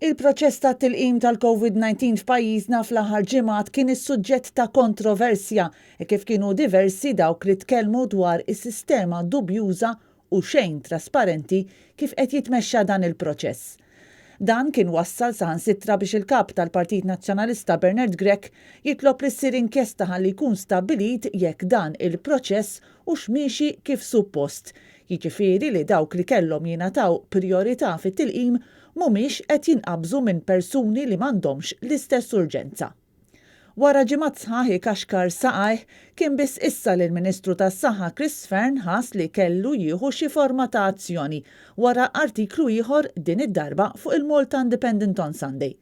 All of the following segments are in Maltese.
Il-proċess tat-tilqim tal-COVID-19 f'pajjiżna fl-aħħar ġimgħat kien is-suġġett ta' kontroversja kif kienu diversi dawk li tkellmu dwar is-sistema dubbjuża u xejn trasparenti kif qed jitmexxa dan il-proċess. Dan kien wassal saħansitra biex il-kap tal-Partit Nazzjonalista Bernard Grech jitlob li ssir inkjesta ħalli jkun stabbilit jekk dan il-proċess hux miexi kif suppost. Jiġifieri li dawk li kellhom jingħataw prijorità fit-tilqim mhumiex qed jinqabżu minn persuni li m'għandhomx l-istess urġenza. Wara ġimgħat sħaħ ikaxkar saqajh kien biss issa li l-Ministru tas-Saħħa Chris ħass li kellu jieħu xi forma ta' azzjoni wara artiklu ieħor din id-darba fuq il-Malta Independent on Sunday.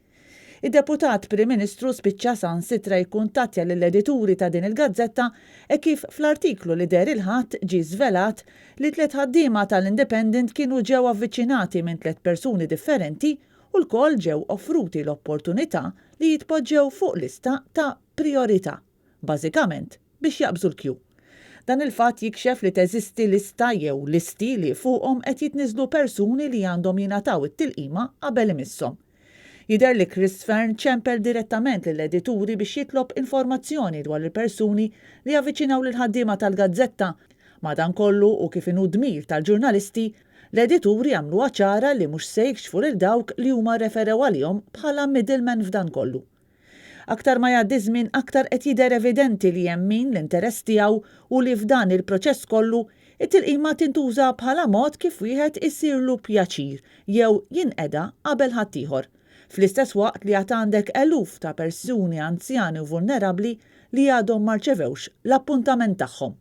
Id-Deputat Prim Ministru spiċċa saħansitra jikkuntattja lill-edituri ta' din il-gazzetta kif fl-artiklu li der il-ħadd ġie żvelat li 3 ħaddiema tal-Independent kienu ġew avviċinati minn 3 persuni differenti u l-koll ġew offruti l-opportunità li jitpoġġew fuq lista ta' priorità, bażikament biex jaqbżu l-kju. Dan il-fatt jikxef li teżisti lista jew listi li fuqhom qed jitniżlu persuni li għandhom jingħataw it-tilqima qabel imisshom. Jidher li Chris ċempel direttament lill-edituri biex jitlob informazzjoni dwar il-persuni li avviċinaw lil ħaddiema tal-gazzetta. Madankollu u kif inhu dmir tal-ġurnalisti, l-edituri għamlu ċara li mhux se jikxfu lil dawk li huma referew għalihom bħala middlemen f'dan kollu. Aktar ma jgħaddi żmien aktar qed jidher evidenti li hemm min l-interess tiegħu u li f'dan il-proċess kollu it-tilqima tintuża bħala mod kif wieħed isirlu pjaċir jew jinqeda qabel ħaddieħor. Fl-istess waqt li għad għandek eluf ta' persuni anzjani u vulnerabbli li għadhom ma rċevewx l-appuntament tagħhom.